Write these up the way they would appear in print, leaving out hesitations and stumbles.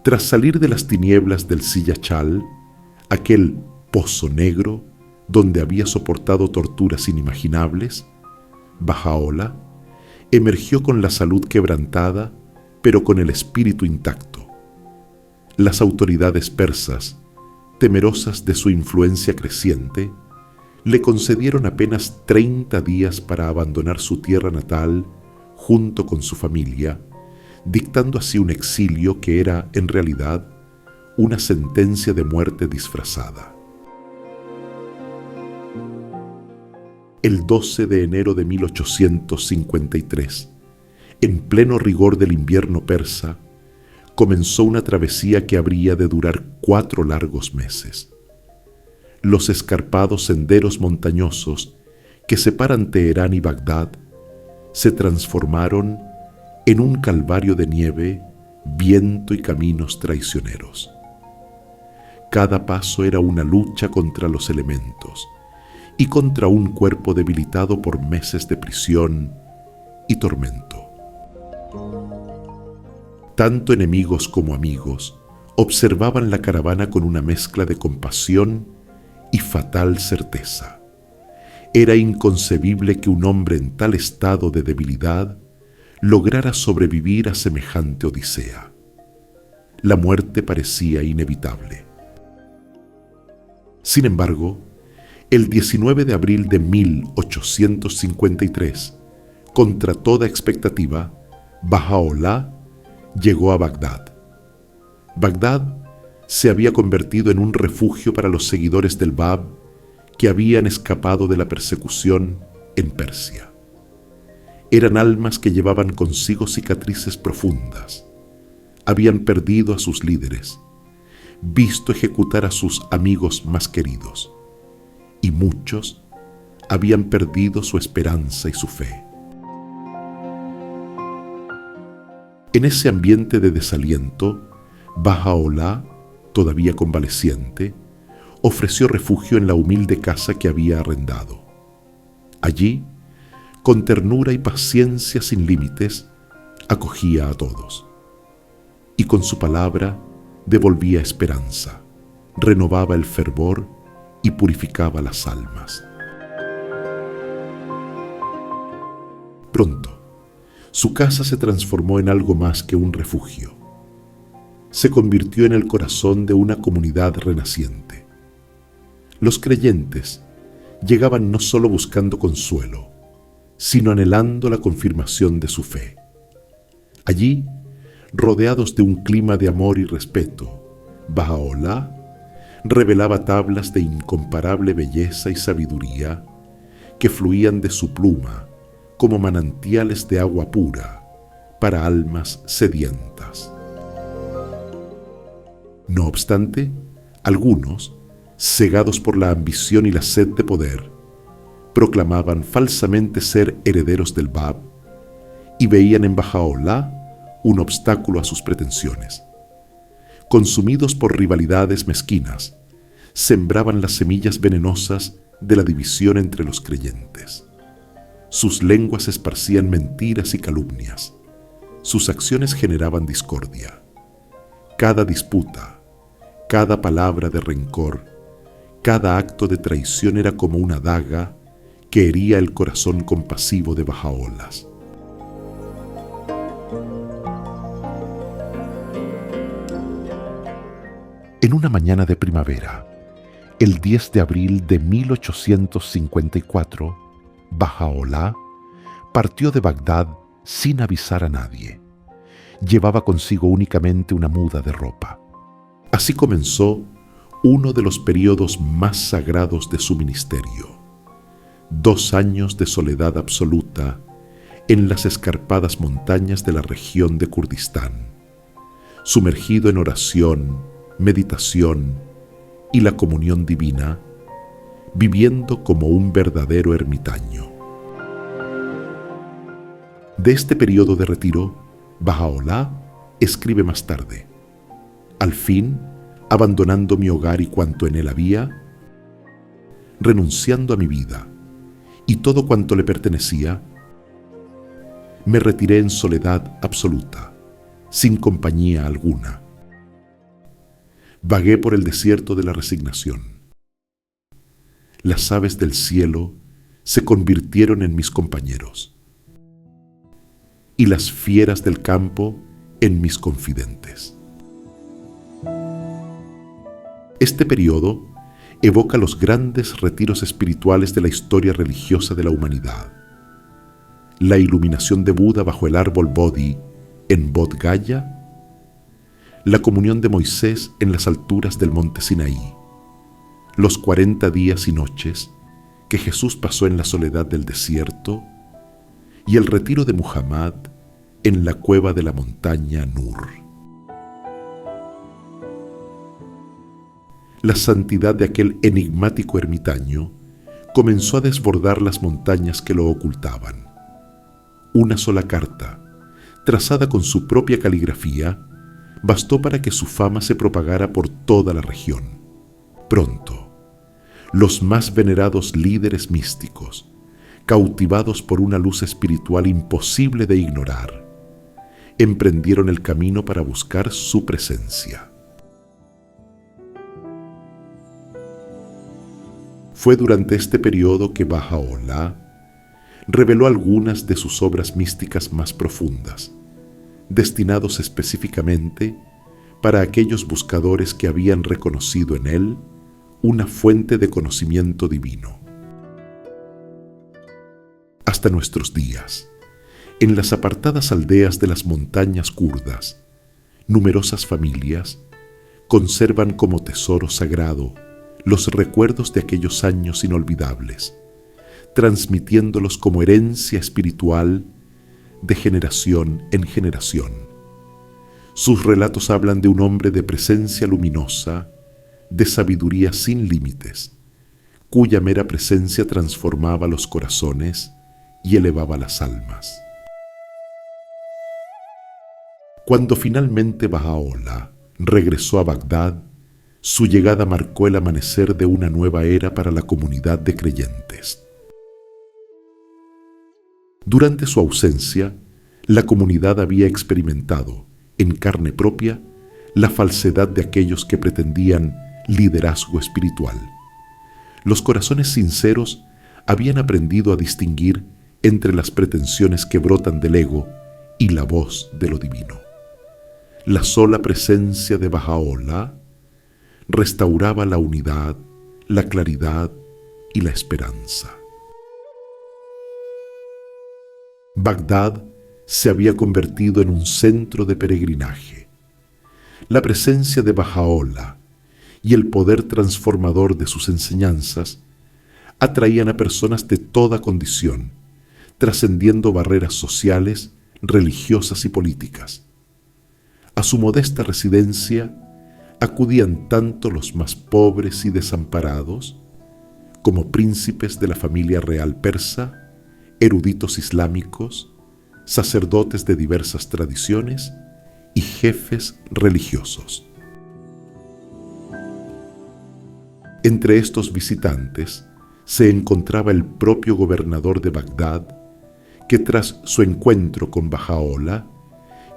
Tras salir de las tinieblas del Sillachal, aquel pozo negro donde había soportado torturas inimaginables, Baha'u'lláh emergió con la salud quebrantada, pero con el espíritu intacto. Las autoridades persas, temerosas de su influencia creciente, le concedieron apenas 30 días para abandonar su tierra natal junto con su familia, dictando así un exilio que era, en realidad, una sentencia de muerte disfrazada. El 12 de enero de 1853, en pleno rigor del invierno persa, comenzó una travesía que habría de durar 4 largos meses. Los escarpados senderos montañosos que separan Teherán y Bagdad se transformaron en un calvario de nieve, viento y caminos traicioneros. Cada paso era una lucha contra los elementos y contra un cuerpo debilitado por meses de prisión y tormento. Tanto enemigos como amigos observaban la caravana con una mezcla de compasión y fatal certeza. Era inconcebible que un hombre en tal estado de debilidad lograra sobrevivir a semejante odisea. La muerte parecía inevitable. Sin embargo, el 19 de abril de 1853, contra toda expectativa, Baha'u'lláh llegó a Bagdad. Bagdad se había convertido en un refugio para los seguidores del Bab que habían escapado de la persecución en Persia. Eran almas que llevaban consigo cicatrices profundas. Habían perdido a sus líderes, visto ejecutar a sus amigos más queridos, y muchos habían perdido su esperanza y su fe. En ese ambiente de desaliento, Baha'u'lláh, todavía convaleciente, ofreció refugio en la humilde casa que había arrendado. Allí, con ternura y paciencia sin límites, acogía a todos. Y con su palabra devolvía esperanza, renovaba el fervor y purificaba las almas. Pronto, su casa se transformó en algo más que un refugio. Se convirtió en el corazón de una comunidad renaciente. Los creyentes llegaban no solo buscando consuelo, sino anhelando la confirmación de su fe. Allí, rodeados de un clima de amor y respeto, Baha'u'lláh revelaba tablas de incomparable belleza y sabiduría que fluían de su pluma como manantiales de agua pura para almas sedientas. No obstante, algunos, cegados por la ambición y la sed de poder, proclamaban falsamente ser herederos del Bab y veían en Baha'u'lláh un obstáculo a sus pretensiones. Consumidos por rivalidades mezquinas, sembraban las semillas venenosas de la división entre los creyentes. Sus lenguas esparcían mentiras y calumnias. Sus acciones generaban discordia. Cada disputa, cada palabra de rencor, cada acto de traición era como una daga que hería el corazón compasivo de Baha'u'lláh. En una mañana de primavera, el 10 de abril de 1854, Baha'u'lláh partió de Bagdad sin avisar a nadie. Llevaba consigo únicamente una muda de ropa. Así comenzó uno de los periodos más sagrados de su ministerio. 2 años de soledad absoluta en las escarpadas montañas de la región de Kurdistán, sumergido en oración, meditación y la comunión divina, viviendo como un verdadero ermitaño. De este periodo de retiro, Baha'u'lláh escribe más tarde: al fin, abandonando mi hogar y cuanto en él había, renunciando a mi vida y todo cuanto le pertenecía, me retiré en soledad absoluta, sin compañía alguna, Vagué por el desierto de la resignación. Las aves del cielo se convirtieron en mis compañeros y las fieras del campo en mis confidentes. Este periodo evoca los grandes retiros espirituales de la historia religiosa de la humanidad. La iluminación de Buda bajo el árbol Bodhi en Bodh Gaya, la comunión de Moisés en las alturas del monte Sinaí, los 40 días y noches que Jesús pasó en la soledad del desierto y el retiro de Muhammad en la cueva de la montaña Nur. La santidad de aquel enigmático ermitaño comenzó a desbordar las montañas que lo ocultaban. Una sola carta, trazada con su propia caligrafía, bastó para que su fama se propagara por toda la región. Pronto, los más venerados líderes místicos, cautivados por una luz espiritual imposible de ignorar, emprendieron el camino para buscar su presencia. Fue durante este periodo que Baha'u'lláh reveló algunas de sus obras místicas más profundas, destinados específicamente para aquellos buscadores que habían reconocido en él una fuente de conocimiento divino. Hasta nuestros días, en las apartadas aldeas de las montañas kurdas, numerosas familias conservan como tesoro sagrado los recuerdos de aquellos años inolvidables, transmitiéndolos como herencia espiritual de generación en generación. Sus relatos hablan de un hombre de presencia luminosa, de sabiduría sin límites, cuya mera presencia transformaba los corazones y elevaba las almas. Cuando finalmente Baha'u'lláh regresó a Bagdad, su llegada marcó el amanecer de una nueva era para la comunidad de creyentes. Durante su ausencia, la comunidad había experimentado en carne propia la falsedad de aquellos que pretendían liderazgo espiritual. Los corazones sinceros habían aprendido a distinguir entre las pretensiones que brotan del ego y la voz de lo divino. La sola presencia de Baha'u'lláh restauraba la unidad, la claridad y la esperanza. Bagdad se había convertido en un centro de peregrinaje. La presencia de Baha'u'lláh y el poder transformador de sus enseñanzas atraían a personas de toda condición, trascendiendo barreras sociales, religiosas y políticas. A su modesta residencia acudían tanto los más pobres y desamparados, como príncipes de la familia real persa, eruditos islámicos, sacerdotes de diversas tradiciones y jefes religiosos. Entre estos visitantes se encontraba el propio gobernador de Bagdad, que tras su encuentro con Baha'u'lláh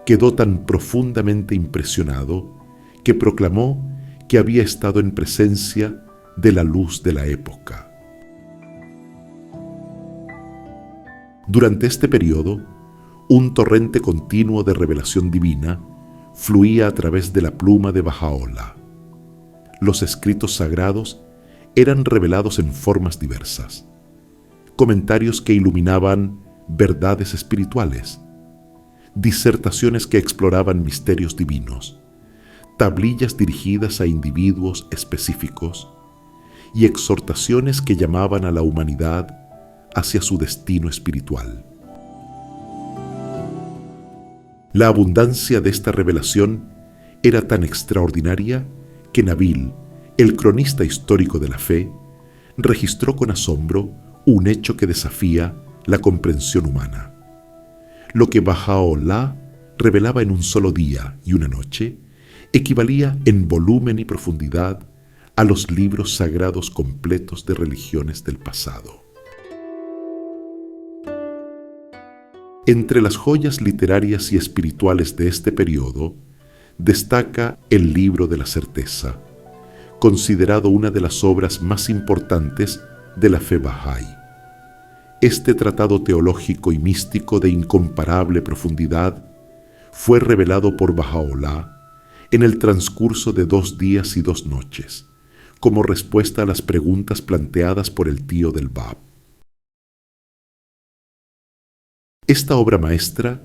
quedó tan profundamente impresionado que proclamó que había estado en presencia de la luz de la época. Durante este periodo, un torrente continuo de revelación divina fluía a través de la pluma de Baha'u'lláh. Los escritos sagrados eran revelados en formas diversas, comentarios que iluminaban verdades espirituales, disertaciones que exploraban misterios divinos, tablillas dirigidas a individuos específicos y exhortaciones que llamaban a la humanidad hacia su destino espiritual. La abundancia de esta revelación era tan extraordinaria que Nabil, el cronista histórico de la fe, registró con asombro un hecho que desafía la comprensión humana. Lo que Baha'u'lláh revelaba en un solo día y una noche equivalía en volumen y profundidad a los libros sagrados completos de religiones del pasado. Entre las joyas literarias y espirituales de este periodo destaca el Libro de la Certeza, considerado una de las obras más importantes de la fe Bahá'í. Este tratado teológico y místico de incomparable profundidad fue revelado por Baha'u'lláh en el transcurso de 2 días y 2 noches, como respuesta a las preguntas planteadas por el tío del Bab. Esta obra maestra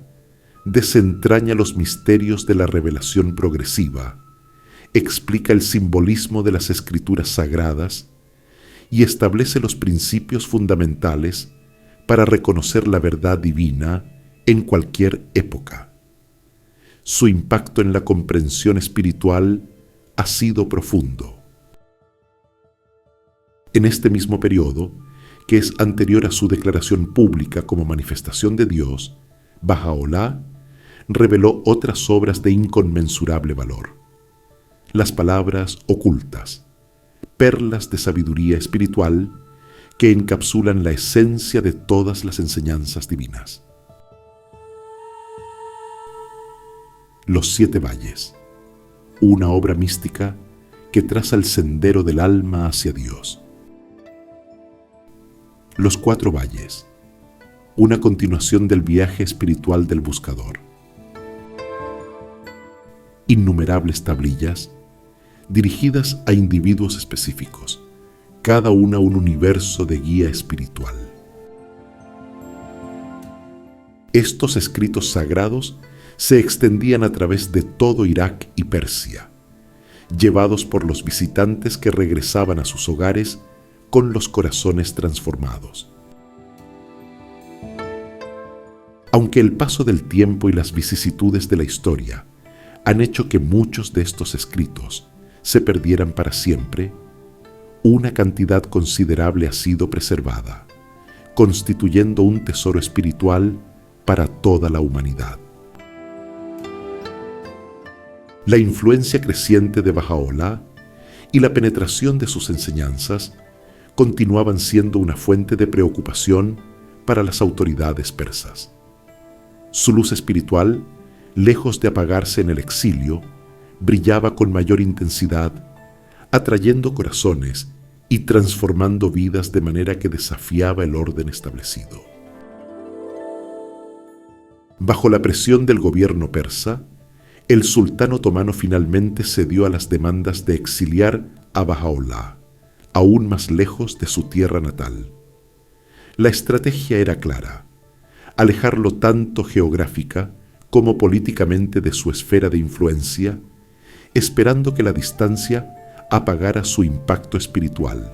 desentraña los misterios de la revelación progresiva, explica el simbolismo de las escrituras sagradas y establece los principios fundamentales para reconocer la verdad divina en cualquier época. Su impacto en la comprensión espiritual ha sido profundo. En este mismo periodo, que es anterior a su declaración pública como manifestación de Dios, Baha'u'lláh reveló otras obras de inconmensurable valor. Las palabras ocultas, perlas de sabiduría espiritual que encapsulan la esencia de todas las enseñanzas divinas. Los 7 valles, una obra mística que traza el sendero del alma hacia Dios. Los 4 valles, una continuación del viaje espiritual del buscador. Innumerables tablillas dirigidas a individuos específicos, cada una un universo de guía espiritual. Estos escritos sagrados se extendían a través de todo Irak y Persia, llevados por los visitantes que regresaban a sus hogares con los corazones transformados. Aunque el paso del tiempo y las vicisitudes de la historia han hecho que muchos de estos escritos se perdieran para siempre, una cantidad considerable ha sido preservada, constituyendo un tesoro espiritual para toda la humanidad. La influencia creciente de Baha'u'lláh y la penetración de sus enseñanzas continuaban siendo una fuente de preocupación para las autoridades persas. Su luz espiritual, lejos de apagarse en el exilio, brillaba con mayor intensidad, atrayendo corazones y transformando vidas de manera que desafiaba el orden establecido. Bajo la presión del gobierno persa, el sultán otomano finalmente cedió a las demandas de exiliar a Baha'u'lláh, aún más lejos de su tierra natal. La estrategia era clara: alejarlo tanto geográfica como políticamente de su esfera de influencia, esperando que la distancia apagara su impacto espiritual.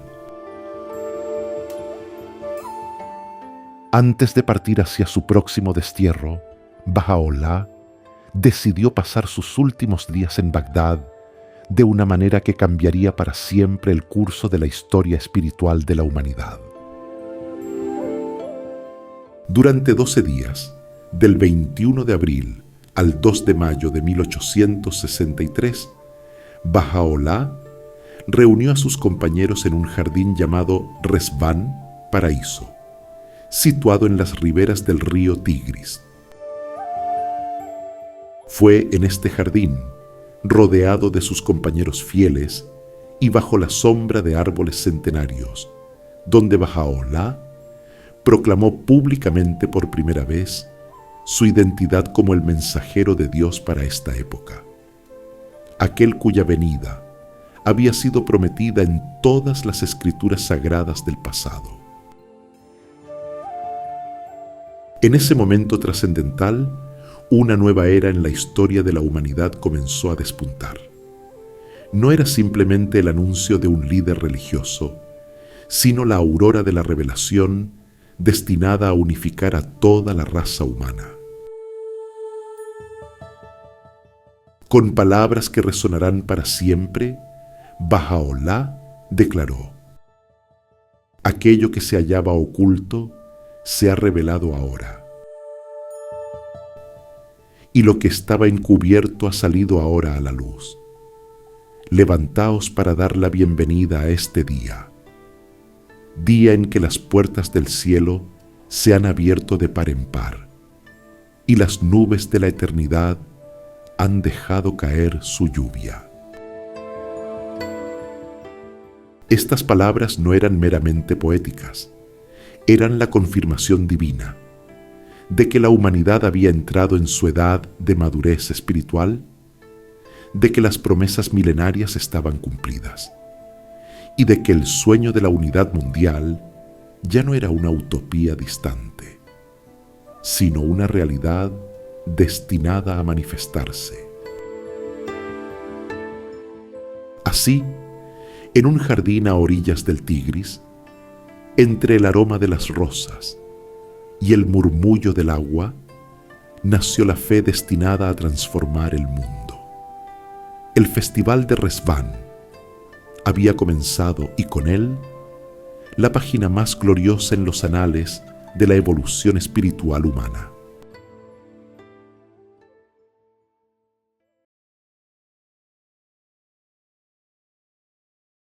Antes de partir hacia su próximo destierro, Baha'u'lláh decidió pasar sus últimos días en Bagdad de una manera que cambiaría para siempre el curso de la historia espiritual de la humanidad. Durante 12 días, del 21 de abril al 2 de mayo de 1863, Baha'u'lláh reunió a sus compañeros en un jardín llamado Resván, Paraíso, situado en las riberas del río Tigris. Fue en este jardín, rodeado de sus compañeros fieles y bajo la sombra de árboles centenarios, donde Baha'u'lláh proclamó públicamente por primera vez su identidad como el mensajero de Dios para esta época, aquel cuya venida había sido prometida en todas las escrituras sagradas del pasado. En ese momento trascendental, una nueva era en la historia de la humanidad comenzó a despuntar. No era simplemente el anuncio de un líder religioso, sino la aurora de la revelación destinada a unificar a toda la raza humana. Con palabras que resonarán para siempre, Baha'u'lláh declaró: aquello que se hallaba oculto se ha revelado ahora, y lo que estaba encubierto ha salido ahora a la luz. Levantaos para dar la bienvenida a este día, día en que las puertas del cielo se han abierto de par en par, y las nubes de la eternidad han dejado caer su lluvia. Estas palabras no eran meramente poéticas, eran la confirmación divina de que la humanidad había entrado en su edad de madurez espiritual, de que las promesas milenarias estaban cumplidas y de que el sueño de la unidad mundial ya no era una utopía distante, sino una realidad destinada a manifestarse. Así, en un jardín a orillas del Tigris, entre el aroma de las rosas y el murmullo del agua, nació la fe destinada a transformar el mundo. El Festival de Resván había comenzado y con él la página más gloriosa en los anales de la evolución espiritual humana.